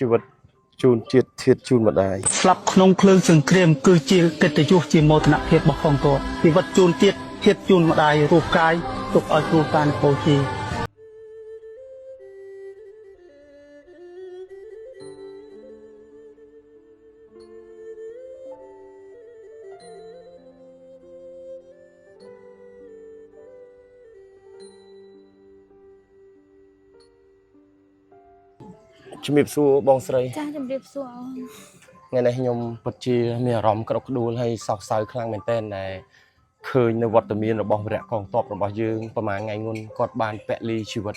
ชีวิตจูนเจียดเทียดจูนมาได้สลับขนมเครื่องสังเครียมคือจีเกตยุจีโมทนาเพียบบของตัวชีวิตจูนเทียดเทียดจูนมาได้รูปกายตกเอารูปการโพจีជំរាបសួរបងស្រីចាជំរាបសួរថ្ងៃនេះខ្ញុំពិតជាមានអារម្មណ៍ក្រក់ក្ដួលហើយសោកសៅខ្លាំងមែនទែនដែលឃើញនៅវត្តមានរបស់វរៈកងទ័ពរបស់យើងប្រហែលថ្ងៃមុនគាត់បានពលីជីវិត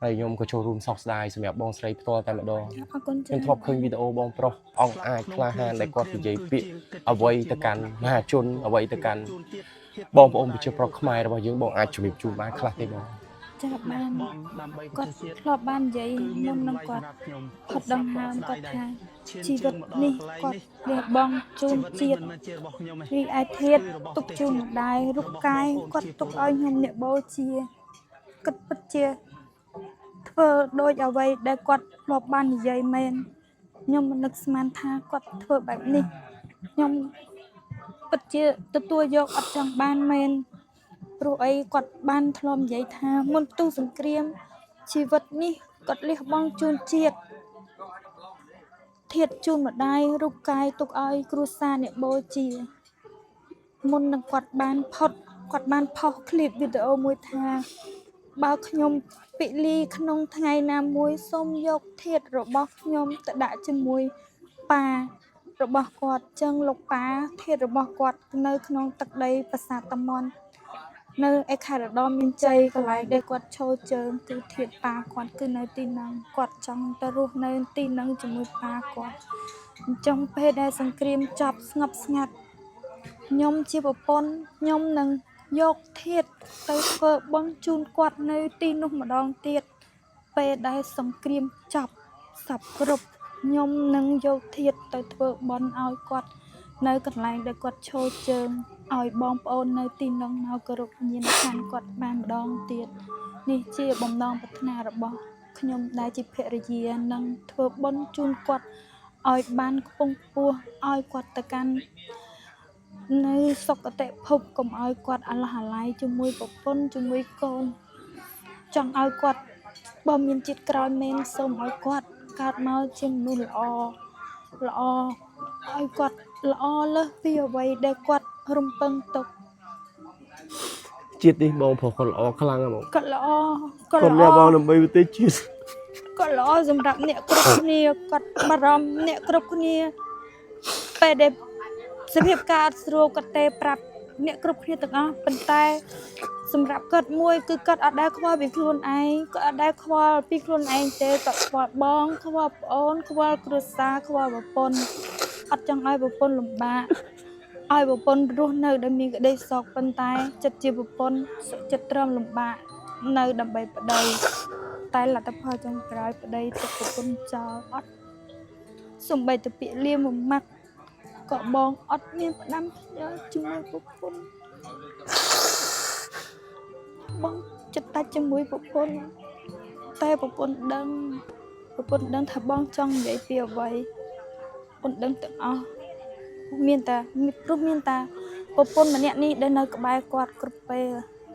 ហើយខ្ញុំក៏ចូលរួមសោកស្ដាយសម្រាប់បងស្រីផ្ទាល់តែម្ដងអរគុណខ្ញុំធ្លាប់ឃើញវីដេអូបងប្រុសអង្គអាចក្លាហានដែលគាត់និយាយពាក្យអ្វីទៅកាន់មហាជនអ្វីទៅកាន់បងប្អូនប្រជាប្រដ្ឋខ្មែររបស់យើងបងអាចជំរាបជូនបានខ្លះទេបងចាបានគាត់ធ្លាប់បាននិយាយមុននឹងគាត់ផុតដង្ហើមគាត់ថាជីវិតនេះគាត់លះបង់ជូនជាតិរីឯធាតទុកជូនម្ដាយរូបកាយគាត់ទុកឲ្យខ្ញុំអ្នកបូជាគិតពិតជាធ្វើដូចអ្វីដែលគាត់ធ្លាប់បាននិយាយមែនខ្ញុំមិននឹកស្មានថាគាត់ធ្វើបែបនេះខ្ញុំពិតជាទទួលយកអត់ចង់បានមែនព្រោះអីគាត់បានធ្លាប់និយាយថាមុនផ្ទុះសង្គ្រាមជីវិតនេះគាត់លះបង់ជូនជាតិធាតជូនម្ដាយរូបកាយទុកឲ្យគ្រួសារអ្នកបូជាមុននឹងគាត់បានផុតគាត់បានផុសឃ្លីបវីដេអូមួយថាបើខ្ញុំពលីក្នុងថ្ងៃណាមួយសូមយកធាតរបស់ខ្ញុំទៅដាក់ជាមួយប៉ារបស់គាត់ចឹងលោកប៉ាធាតរបស់គាត់នៅក្នុងទឹកដីប្រាសាទតាមន់នៅឯខេត្តរតនមានជ័យកន្លែងដែលគាត់ឈរជើងគឺធាតប៉ាគាត់គឺនៅទីហ្នឹងគាត់ចង់ទៅរស់នៅទីហ្នឹងជាមួយប៉ាគាត់អញ្ចឹងពេលដែលសង្គ្រាមចប់ស្ងប់ស្ងាត់ខ្ញុំជាប្រពន្ធខ្ញុំនឹងយកធាតទៅធ្វើបន់ជូនគាត់នៅទីនោះម្ដងទៀតពេលដែលសង្គ្រាមចប់សពគ្រប់ខ្ញុំនឹងយកធាតទៅធ្វើបន់ឲ្យគាត់នៅកន្លែងដែលគាត់ឈរជើងឲ្យបងប្អូននៅទីនោះមកគោរពញាណខណ្ឌគាត់បានម្ដងទៀតនេះជាបំណងប្រាថ្នារបស់ខ្ញុំដែលជាភរិយានឹងធ្វើបុណ្យជូនគាត់ឲ្យបានខ្ពង់ខ្ពស់ឲ្យគាត់ទៅកាន់នៅសុគតិភពកុំឲ្យគាត់អាឡោះអាល័យជាមួយប្រពន្ធជាមួយកូនចង់ឲ្យគាត់បើមានជាតិក្រោយមែនសូមឲ្យគាត់កើតមកជាមនុស្សល្អឲ្យគាត់ល្អលើសពីអ្វីដែលគាត់រំពឹងទុកជាតិនេះបងប្រុសគាត់ល្អខ្លាំងហ្មងគាត់ល្អគាត់លះបង់ដើម្បីប្រទេសជាតិគាត់ល្អសម្រាប់អ្នកគ្រប់គ្នាគាត់បារម្ភអ្នកគ្រប់គ្នាពេលដែលសភាពការអត់ស្រួលគាត់ទេប្រាប់អ្នកគ្រប់គ្នាទាំងអស់ប៉ុន្តែសម្រាប់គាត់មួយគឺគាត់អត់ដែលខ្វល់ពីខ្លួនឯងគាត់អត់ដែលខ្វល់ពីខ្លួនឯងទេគាត់ខ្វល់បងខ្វល់ប្អូនខ្វល់គ្រួសារខ្វល់ប្រពន្ធអត់ចង់ឲ្យប្រពន្ធលំបាកឲ្យប្រពន្ធរស់នៅដោយមានក្តីសុខប៉ុន្តែចិត្តជាប្រពន្ធចិត្តទ្រាំលំបាកនៅដើម្បីប្តីតែលទ្ធផលចុងក្រោយប្តីទុកប្រពន្ធចោលអត់សំបីតែពាក្យលាមួយម៉ាត់ក៏បងអត់មានផ្ដាំផ្ញើជាមួយប្រពន្ធបងចិត្តតែជាមួយប្រពន្ធតែប្រពន្ធដឹងថាបងចង់និយាយពីអ្វីប្រពន្ធដឹងទាំងអស់មានតែព្រោះមានតែប្រពន្ធម្នាក់នេះដែលនៅក្បែរគាត់គ្រប់ពេល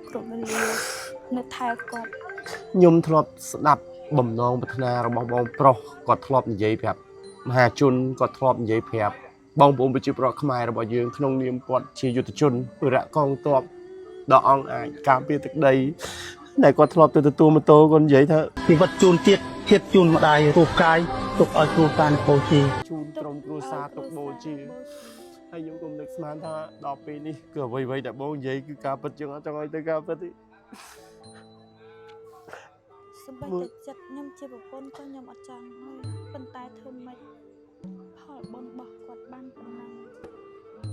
គ្រប់វេលានៅថែគាត់ខ្ញុំធ្លាប់ស្ដាប់បំណងប្រាថ្នារបស់បងប្រុសគាត់ធ្លាប់និយាយប្រាប់មហាជនគាត់ធ្លាប់និយាយប្រាប់បងប្អូនប្រជាពលរដ្ឋខ្មែររបស់យើងក្នុងនាមគាត់ជាយុទ្ធជនវរៈកងទ័ពដ៏អង្គអាចការពារទឹកដីដែលគាត់ធ្លាប់ទៅទទួលម៉ូតូគាត់និយាយថាជីវិតជូនជាតិធាតជូនម្ដាយរូបកាយទុកឲ្យគ្រួសារបូជាជូនក្រុមគ្រួសារទុកបូជាហើយខ្ញុំក៏នឹកស្មានថាដល់ពេលនេះគឺអ្វីៗដែលបងនិយាយគឺការពិតយើងអត់ចង់ឲ្យទៅការពិតទេសំបីតែចិត្តខ្ញុំជាប្រពន្ធក៏ខ្ញុំអត់ចង់ហើយប៉ុន្តែធ្វើម៉េចផលបុណ្យរបស់គាត់បានប៉ុណ្ណឹង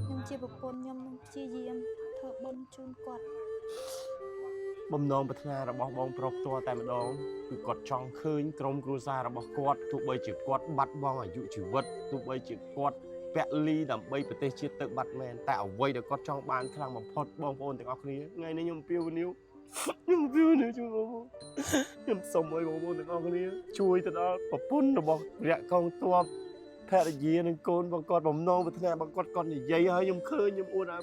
ខ្ញុំជាប្រពន្ធខ្ញុំនឹងព្យាយាមធ្វើបុណ្យជូនគាត់បំណងប្រាថ្នារបស់បងប្រុសផ្ទាល់តែម្ដងគឺគាត់ចង់ឃើញក្រុមគ្រួសាររបស់គាត់ទោះបីជាគាត់បាត់បង់អាយុជីវិតទោះបីជាគាត់ពលីដើម្បីប្រទេសជាតិទៅបាត់មែនតែអ្វីដែលគាត់ចង់បានខ្លាំងបំផុតបងប្អូនទាំងអស់គ្នាថ្ងៃនេះខ្ញុំអំពាវនាវ ខ្ញុំវានៅជួយបងខ្ញុំសូមឲ្យបងប្អូនទាំងអស់គ្នាជួយទៅដល់ប្រពន្ធរបស់រយៈកងទ័ពភរិយានិងកូនរបស់គាត់បំណងប្រាថ្នារបស់គាត់និយាយឲ្យខ្ញុំឃើញខ្ញុំអួតឲ្យ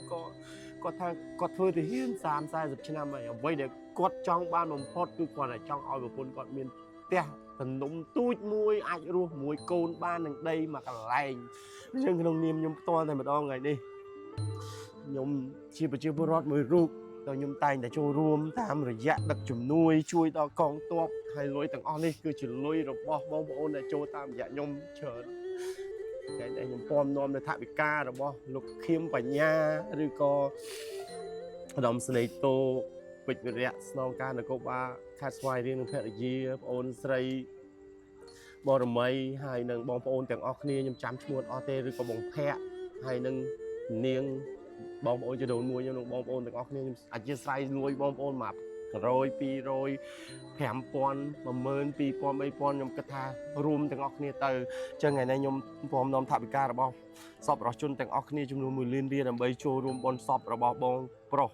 គាត់ថាគាត់ធ្វើទៅហ៊ាន30-40ឆ្នាំហើយអ្វីដែលគាត់ចង់បានបំផុតគឺគាត់តែចង់ឲ្យប្រពន្ធគាត់មានផ្ទះទំនំទូចមួយអាចរស់មួយកូនបាននឹងដីមួយកន្លែងអញ្ចឹងក្នុងនាមខ្ញុំផ្ទាល់តែម្ដងថ្ងៃនេះខ្ញុំជាប្រជាពលរដ្ឋមួយរូបតើខ្ញុំតែងតែចូលរួមតាមរយៈដឹកជំនួយជួយដល់កងទ័ពហើយលុយទាំងអស់នេះគឺជាលុយរបស់បងប្អូនដែលចូលតាមរយៈខ្ញុំច្រើនតែខ្ញុំពំនាំនៅថវិការបស់លោកខៀមបញ្ញាឬក៏ឧត្តមស្នេហ៍តូពេជ្រវិរៈស្នងការនគរបាលខេត្តស្វាយរៀងនិងភរិយាបងអូនស្រីបរមីហើយនិងបងប្អូនទាំងអស់គ្នាខ្ញុំចាំឈ្មោះអត់ទេឬក៏បងភ័ក្រហើយនិងនាងបងប្អូនជាដូនមួយខ្ញុំនិងបងប្អូនទាំងអស់គ្នាខ្ញុំអធិស្ឋានលួយបងប្អូនមក100 200 5000 10000 2000 3000ខ្ញុំគិតថារួមទាំងអស់គ្នាទៅអញ្ចឹងថ្ងៃនេះខ្ញុំពំនាំថវិការបស់សពរបស់ជនទាំងអស់គ្នាចំនួន1 លានរៀលដើម្បីចូលរួមបុណ្យសពរបស់បងប្រុស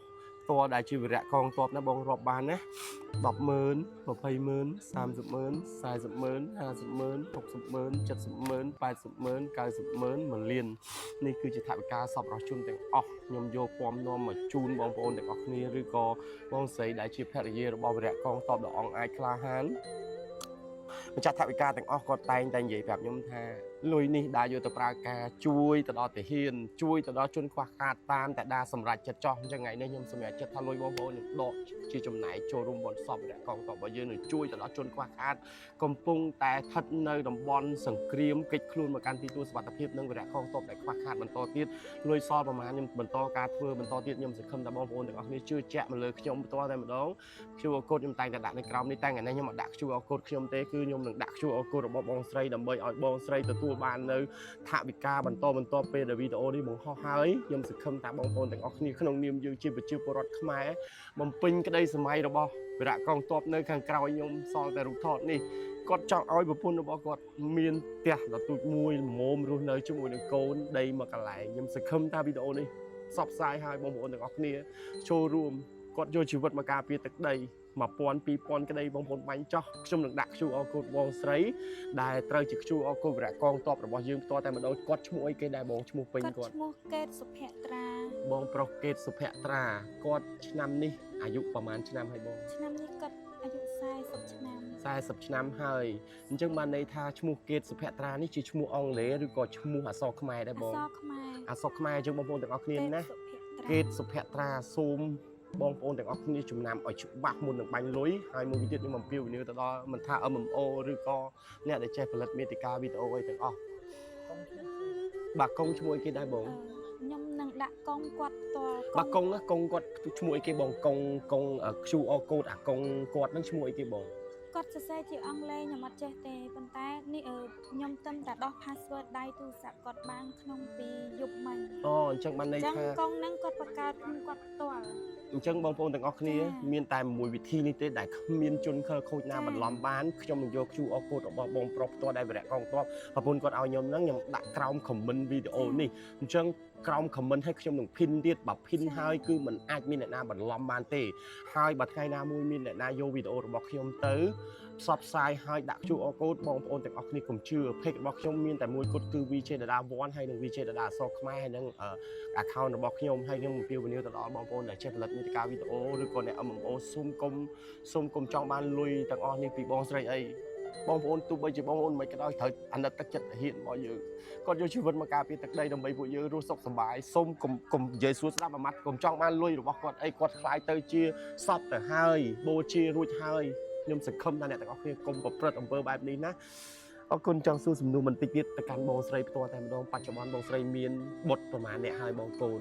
តើដែលជាវីរៈកងទ័ពណាបងរាប់បានណា 100000 200000 300000 400000 500000 600000 700000 800000 90000 1 លាននេះគឺជាថវិកាសពរបស់ជនទាំងអស់ខ្ញុំយកពំនាំមកជូនបងប្អូនទាំងអស់គ្នាឬក៏បងស្រីដែលជាភរិយារបស់វីរៈកងទ័ពដ៏អង្អាចក្លាហានម្ចាស់ថវិកាទាំងអស់គាត់តែងតែនិយាយប្រាប់ខ្ញុំថាលុយនេះដើរយកទៅប្រើការជួយទៅដល់ទាហានជួយទៅដល់ជនខ្វះខាតតាមតែដើរសម្រាប់ចិត្តចោះអញ្ចឹងថ្ងៃនេះខ្ញុំសម្រាប់ចិត្តថាលុយបងប្អូននឹងដកជាចំណាយចូលរួមបុណ្យសពវីរៈកងទ័ពរបស់យើងនឹងជួយទៅដល់ជនខ្វះខាតកំពុងតែស្ថិតនៅតំបន់សង្គ្រាមកិច្ចខ្លួនមកកាន់ទីទួលសុវត្ថិភាពនិងវីរៈកងទ័ពដែលខ្វះខាតបន្តទៀតលុយសល់ប្រមាណខ្ញុំបន្តការធ្វើបន្តទៀតខ្ញុំសង្ឃឹមថាបងប្អូនទាំងអស់គ្នាជឿជាក់មកលើខ្ញុំបន្តតែម្ដង QR code ខ្ញុំតែងតែដាក់នៅក្រោមនេះតែថ្ងៃនេះខ្ញុំអត់ដាក់ QR code ខ្ញុំទេគឺខ្ញុំនឹងដាក់ QR code របស់បងស្រីដើម្បីឲ្យបងស្រីទទួលបាននៅថវិកាបន្តពេលដែលវីដេអូនេះបង្ហោះហើយខ្ញុំសង្ឃឹមថាបងប្អូនទាំងអស់គ្នាក្នុងនាមយើងជាប្រជាពលរដ្ឋខ្មែរបំពេញក្តីសម័យរបស់វីរៈកងទ័ពនៅខាងក្រោយខ្ញុំសល់តែរូបថតនេះគាត់ចង់ឲ្យប្រពន្ធរបស់គាត់មានផ្ទះដ៏ទូចមួយល្មមរស់នៅជាមួយនឹងកូនដីមួយកន្លែងខ្ញុំសង្ឃឹមថាវីដេអូនេះផ្សព្វផ្សាយឲ្យបងប្អូនទាំងអស់គ្នាចូលរួមគាត់យកជីវិតមកការពារទឹកដី 1000 2000 ក្តីបងប្អូនបាញ់ចោះខ្ញុំនឹងដាក់ QR code បងស្រីដែលត្រូវជា QR code វីរៈកងទ័ពរបស់យើងផ្ទាល់តែម្ដងគាត់ឈ្មោះអីគេដែរបងឈ្មោះពេញគាត់ឈ្មោះកេតសុភត្រាបងប្រុសកេតសុភត្រាគាត់ឆ្នាំនេះអាយុប្រហែលឆ្នាំហើយបងឆ្នាំនេះគាត់អាយុ40ឆ្នាំ40ឆ្នាំហើយអញ្ចឹងបានន័យថាឈ្មោះកេតសុភត្រានេះជាឈ្មោះអង់គ្លេសឬក៏ឈ្មោះអក្សរខ្មែរដែរបងអក្សរខ្មែរអញ្ចឹងបងប្អូនទាំងអស់គ្នាណាកេតសុភត្រាសូមបងប្អូនទាំងអស់គ្នាចំណាំឲ្យច្បាស់មុននឹងបាញ់លុយហើយមួយទៀតខ្ញុំអំពាវនាវទៅដល់មិនថា MMO ឬក៏អ្នកដែលចេះផលិតមាតិកាវីដេអូអីទាំងអស់បាទកុំឈ្មោះអីគេដែរបងខ្ញុំនឹងដាក់កុំគាត់ផ្ទាល់បាទកុំគាត់ឈ្មោះអីគេបងកុំ QR code អាកុំគាត់នឹងឈ្មោះអីគេបងគាត់សរសេរជាអង់គ្លេសខ្ញុំអត់ចេះទេប៉ុន្តែនេះខ្ញុំតែដោះ password ដៃទូរស័ព្ទគាត់បានក្នុងពីយប់មិញអូអញ្ចឹងបានន័យថាអញ្ចឹងកុំហ្នឹងគាត់បង្កើតខ្លួនគាត់ផ្ទាល់អញ្ចឹងបងប្អូនទាំងអស់គ្នាមានតែមួយវិធីនេះទេដែលគ្មានជនខិលខូចណាបន្លំបានខ្ញុំនឹងយក QR code របស់បងប្រុសផ្ទាល់ដែលវីរៈកងទ័ពប្រពន្ធគាត់ឲ្យខ្ញុំហ្នឹងខ្ញុំដាក់ក្រោម comment វីដេអូនេះអញ្ចឹងក្រោម comment ឲ្យខ្ញុំនឹង pin ទៀតបើ pin ហើយគឺมันអាចមានអ្នកណាបន្លំបានទេហើយបើថ្ងៃណាមួយមានអ្នកណាយកវីដេអូរបស់ខ្ញុំទៅផ្សព្វផ្សាយឲ្យដាក់ QR code បងប្អូនទាំងអស់គ្នាកុំជឿ page របស់ខ្ញុំមានតែមួយគត់គឺ VJ Dada 1ហើយនិង VJ Dada អក្សរខ្មែរហើយនិង account របស់ខ្ញុំហើយខ្ញុំអំពាវនាវទៅដល់បងប្អូនដែលចេះផលិតមាតិកាវីដេអូឬក៏អ្នក MMO សូមគុំចង់បានលុយទាំងអស់នេះពីបងស្រីអីបងប្អូនទោះបីជាបងប្អូនមិនក៏ដោយត្រូវអាណិតទឹកចិត្តហ៊ានរបស់យើងគាត់យកជីវិតមកការពារទឹកដីដើម្បីពួកយើងរស់សុខសប្បាយសូមកុំនិយាយសួរស្ដាប់អាម៉ាត់កុំចង់បានលុយរបស់គាត់អីគាត់ខ្លាយទៅជាសពទៅហើយបូជារួចហើយខ្ញុំសង្ឃឹមថាអ្នកទាំងអស់គ្នាកុំប្រព្រឹត្តអំពើបែបនេះណាអរគុណចង់សួរសំណួរបន្តិចទៀតទៅកាន់បងស្រីផ្ទាល់តែម្ដងបច្ចុប្បន្នបងស្រីមានបុត្រប្រមាណអ្នកហើយបងកូន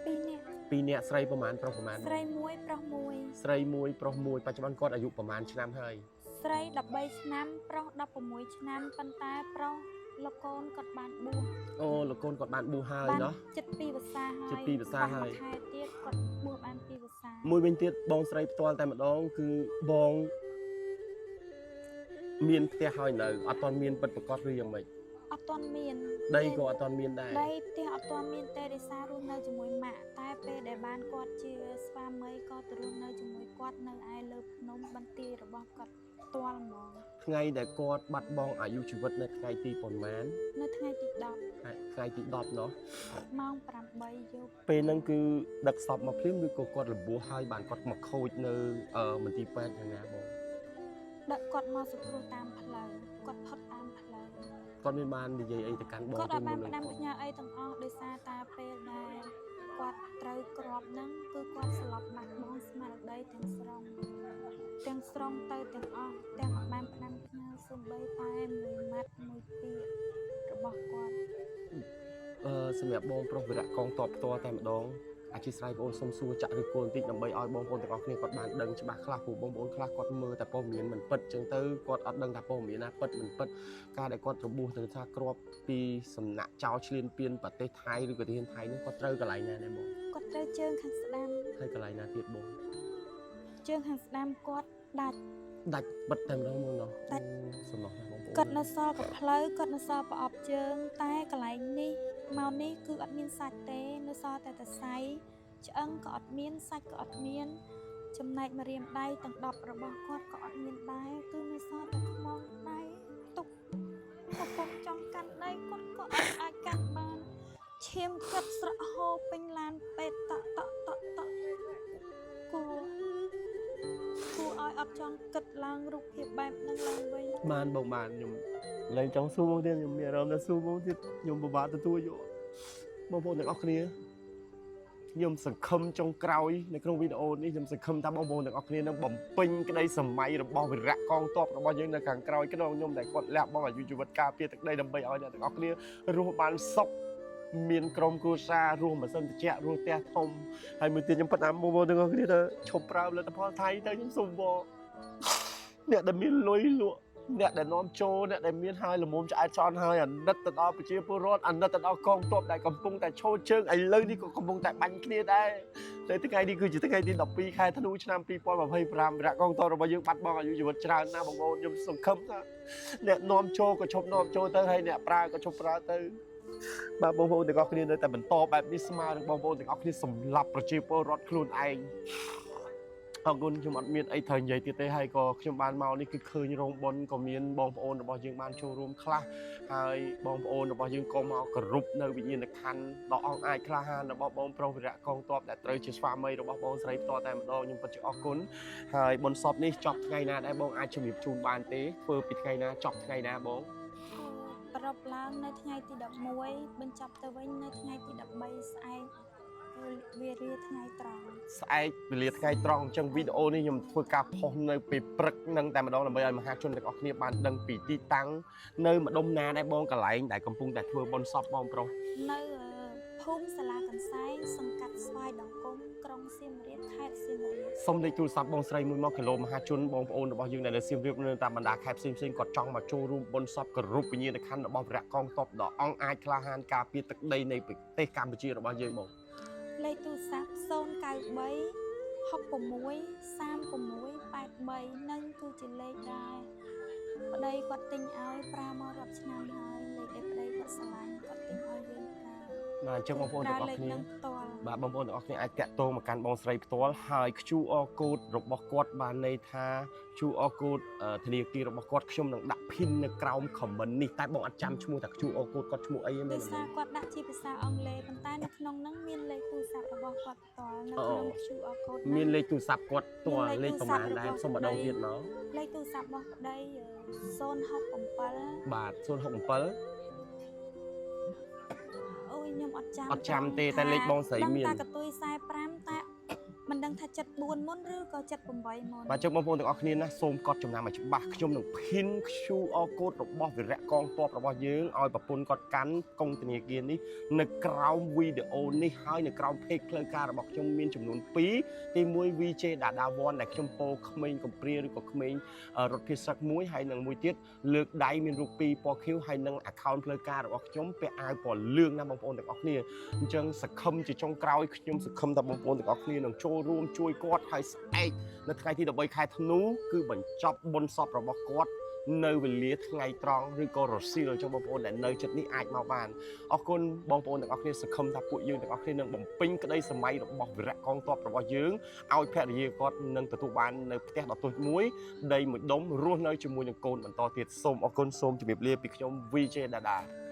2នាក់ស្រីប្រមាណប្រុសប្រមាណស្រី1ប្រុស1ស្រី1ប្រុស1បច្ចុប្បន្នគាត់អាយុប្រមាណឆ្នាំហើយស្រី13ឆ្នាំប្រុស16ឆ្នាំប៉ុន្តែប្រុសលោកកូនគាត់បានបួសអូលោកកូនគាត់បានបួសហើយเนาะចិត្ត2ភាសាហើយចិត្ត2ភាសាហើយខែទៀតគាត់បួសបាន2ភាសាមួយវិញទៀតបងស្រីផ្ទាល់តែម្ដងគឺបងមានផ្ទះហើយនៅអត់ទាន់មានពិតប្រកបឬយ៉ាងម៉េច អត់ទាន់មាន ដីក៏អត់ទាន់មានដែរ ដីផ្ទះអត់ទាន់មានទេដោយសាររស់នៅជាមួយម៉ាក់តែពេលដែលបានគាត់ជាស្វាមីក៏ទៅរស់នៅជាមួយគាត់នៅឯលើភ្នំបន្ទាយរបស់គាត់ផ្ទាល់ហ្មង ថ្ងៃដែលគាត់បាត់បង់អាយុជីវិតនៅថ្ងៃទីប៉ុន្មាន នៅថ្ងៃទី10 ថ្ងៃទី10នោះ ម៉ោង 8 យប់ ពេលហ្នឹងគឺដឹកសពមកភ្លាមឬក៏គាត់របួសហើយបានគាត់មកខូចនៅមន្ទីរពេទ្យយ៉ាងណាបង ដឹកគាត់មកសង្គ្រោះតាមផ្លូវគាត់ផុតតាមផ្លូវ គាត់មានបាននិយាយអីទៅកាន់បង គាត់អត់បាន មុន ផ្ដាំផ្ញើអីទាំងអស់ដោយសារតែពេលដែលគាត់ត្រូវគ្រាប់ហ្នឹងគឺគាត់ស្លាប់បាត់បង់ស្មារតីទាំងស្រុងទៅទាំងអស់ទាំងអត់បានផ្ដាំផ្ញើសូម្បីតែមួយម៉ាត់មួយពាក្យរបស់គាត់ សម្រាប់បងប្រុសវីរៈកងទ័ពផ្ទាល់តែម្ដងអធិស្ឋានបងសុំសួរចាក់ឬគោលបន្តិចដើម្បីឲ្យបងប្អូនទាំងអស់គ្នាគាត់បានដឹងច្បាស់ខ្លះព្រោះបងប្អូនខ្លះគាត់មើលតែព័ត៌មានមិនពិតចឹងទៅគាត់អត់ដឹងថាព័ត៌មានណាពិតមិនពិតការដែលគាត់របួសទៅថាគ្រាប់ពីសំណាក់ចោលឈ្លានពានប្រទេសថៃឬក៏ប្រទេសថៃនោះគាត់ត្រូវកន្លែងណាដែរបង គាត់ត្រូវជើងខាងស្ដាំ ហើយកន្លែងណាទៀតបង ជើងខាងស្ដាំគាត់ដាច់ ដាច់បិទតែម្ដងមកនោះសំណោះណាបងប្អូន គាត់នៅសល់กับផ្លូវគាត់នៅសល់ប្រអប់ជើងតែកន្លែងនេះមកនេះគឺអត់មានសាច់ទេនៅសល់តែសរសៃឆ្អឹងក៏អត់មានសាច់ក៏អត់មានចំណែកម្រាមដៃទាំង10របស់គាត់ក៏អត់មានដែរគឺនៅសល់តែខ្មងដៃទុកកំពុងចង់កាន់ដៃគាត់ក៏អត់អាចកាន់បានឈាមគាត់ស្រក់ហូរពេញឡានពេទ្យតគួរឲ្យអត់ចង់គិតឡើងរូបភាពបែបហ្នឹងឡើងវិញ បានបងបានខ្ញុំឡើងចង់សួរបងទៀតខ្ញុំមានអារម្មណ៍ថាសួរបងទៀតខ្ញុំពិបាកទទួលយកបងប្អូនទាំងអស់គ្នាខ្ញុំសង្ឃឹមចុងក្រោយនៅក្នុងវីដេអូនេះខ្ញុំសង្ឃឹមថាបងប្អូនទាំងអស់គ្នានឹងបំពេញក្តីសម័យរបស់វីរៈកងទ័ពរបស់យើងនៅខាងក្រោយក្នុងខ្ញុំដែលគាត់លះបង់អាយុជីវិតការពារទឹកដីដើម្បីឲ្យអ្នកទាំងអស់គ្នារស់បានសុខមានក្រុមគ្រួសាររស់មិនសិនតិចរស់ផ្ទះធំហើយមួយទៀតខ្ញុំប៉ុន្តែបងប្អូនទាំងអស់គ្នាទៅឈប់ប្រើផលិតផលថៃទៅខ្ញុំសូមបងអ្នកដែលមានលុយលក់អ្នកដែលនាំចូលអ្នកដែលមានហើយល្មមឆ្អែតឆ្អន់ហើយអាណិតទៅដល់ប្រជាពលរដ្ឋអាណិតទៅដល់កងទ័ពដែលកំពុងតែឈរជើងឥឡូវនេះក៏កំពុងតែបាញ់គ្នាដែរតែថ្ងៃនេះគឺជាថ្ងៃទី12ខែធ្នូឆ្នាំ2025វីរៈកងទ័ពរបស់យើងបាត់បង់អាយុជីវិតច្រើនណាស់បងប្អូនខ្ញុំសង្ឃឹមថាអ្នកនាំចូលក៏ឈប់នាំចូលទៅហើយអ្នកប្រើក៏ឈប់ប្រើទៅបាទបងប្អូនទាំងអស់គ្នានៅតែបន្តបែបនេះស្មើនឹងបងប្អូនទាំងអស់គ្នាសម្លាប់ប្រជាពលរដ្ឋខ្លួនឯងអរគុណខ្ញុំអត់មានអីត្រូវនិយាយទៀតទេហើយក៏ខ្ញុំបានមកនេះគឺឃើញរោងបុណ្យក៏មានបងប្អូនរបស់យើងបានចូលរួមខ្លះហើយបងប្អូនរបស់យើងក៏មកគោរពនៅវិញ្ញាណក្ខន្ធដ៏អង្អាចក្លាហានរបស់បងប្រុសវីរៈកងទ័ពដែលត្រូវជាស្វាមីរបស់បងស្រីផ្ទាល់តែម្ដងខ្ញុំពិតជាអរគុណហើយបុណ្យសពនេះចប់ថ្ងៃណាដែរបងអាចជំរាបជូនបានទេធ្វើពីថ្ងៃណាចប់ថ្ងៃណាបង ប្រពឡើងនៅថ្ងៃទី11បញ្ចប់ទៅវិញនៅថ្ងៃទី13ស្អែកវារាថ្ងៃត្រង់ ស្អែកវេលាថ្ងៃត្រង់អញ្ចឹងវីដេអូនេះខ្ញុំធ្វើការផុសនៅពេលព្រឹកនឹងតែម្ដងដើម្បីឲ្យមហាជនទាំងអស់គ្នាបានដឹងពីទីតាំងនៅម្ដុំណាដែរបងកន្លែងដែលកំពុងតែធ្វើបុណ្យសពបងប្រុស នៅភូមិសាលាកន្សែងសង្កាត់ស្វាយដង្គមក្រុងសៀមរាបខេត្តសៀមរាប សុំលេខទូរស័ព្ទបងស្រីមួយមកគីឡូមហាជនបងប្អូនរបស់យើងដែលនៅសៀមរាបនៅតាមបណ្ដាខេត្តផ្សេងៗគាត់ចង់មកចូលរួមបុណ្យសពគោរពវិញ្ញាណក្ខន្ធរបស់វីរៈកងទ័ពដ៏អង្អាចក្លាហានការពារទឹកដីនៃប្រទេសកម្ពុជារបស់យើងបង លេខទូរស័ព្ទ093 66 36 83នឹងគឺជាលេខដែរប្តីគាត់ទិញឲ្យប្រើមករាប់ឆ្នាំហើយលេខដែលប្តីគាត់ស្រឡាញ់គាត់ទិញឲ្យយើងប្រើ បាទអញ្ចឹងបងប្អូនទាំងអស់គ្នា ផ្ទាល់ បាទបងប្អូនទាំងអស់គ្នាអាចតាក់ទងមកកាន់បងស្រីផ្ទាល់ហើយ QR code របស់គាត់បានន័យថា QR code ធនាគាររបស់គាត់ខ្ញុំនឹងដាក់ pin នៅក្រោម comment នេះតែបងអត់ចាំឈ្មោះតែ QR code គាត់ឈ្មោះអីទេមែ ដោយ នទេ សារគាត់ដាក់ជាភាសាអង់គ្លេសប៉ុន្តែនៅក្នុងហ្នឹងមានលេខទូរស័ព្ទរបស់គាត់ផ្ទាល់នៅក្នុង QR code មានលេខទូរស័ព្ទគាត់ផ្ទាល់លេខប្រមាណដែរសុំម្ដងទៀតមក លេខទូរស័ព្ទរបស់ប្តី067 បាទ067 អូយខ្ញុំអត់ចាំ អត់ចាំទេតែលេខបងស្រីមាន តែកតុយ45តែមិនដឹងថា74មុនឬក៏78មុន បាទជើងបងប្អូនទាំងអស់គ្នាណាសូមកត់ចំណាំឲ្យច្បាស់ខ្ញុំនឹង pin QR code របស់វីរៈកងទ័ពរបស់យើងឲ្យប្រពន្ធគាត់កាន់កុងធនាគារនេះនៅក្រោមវីដេអូនេះហើយនៅក្រោម page ផ្លូវការរបស់ខ្ញុំមានចំនួន2ទី1 VJ Dada One ដែលខ្ញុំពោក្មេងកំព្រាឬក៏ក្មេងរថភិសឹកមួយហើយនឹងមួយទៀតលើកដៃមានរូប2ពណ៌ខៀវហើយនឹង account ផ្លូវការរបស់ខ្ញុំពាក់អាវពណ៌លឿងណាបងប្អូនទាំងអស់គ្នាអញ្ចឹងសង្ឃឹមជាចុងក្រោយខ្ញុំសង្ឃឹមថាបងប្អូនទាំងអស់គ្នានឹងចូលរួមជួយគាត់ហើយស្អែកនៅថ្ងៃទី13ខែធ្នូគឺបញ្ចប់បុណ្យសពរបស់គាត់ នៅវេលាថ្ងៃត្រង់ឬក៏រសៀលចុះបងប្អូនដែលនៅចិត្តនេះអាចមកបានអរគុណបងប្អូនទាំងអស់គ្នាសង្ឃឹមថាពួកយើងទាំងអស់គ្នានឹងបំពេញក្តីសម័យរបស់វីរៈកងទ័ពរបស់យើងឲ្យភរិយាគាត់នឹងទទួលបាននៅផ្ទះដ៏ទុះមួយដីមួយដុំរស់នៅជាមួយនឹងកូនបន្តទៀតសូមអរគុណសូមជម្រាបលាពីខ្ញុំ VJ ដាដា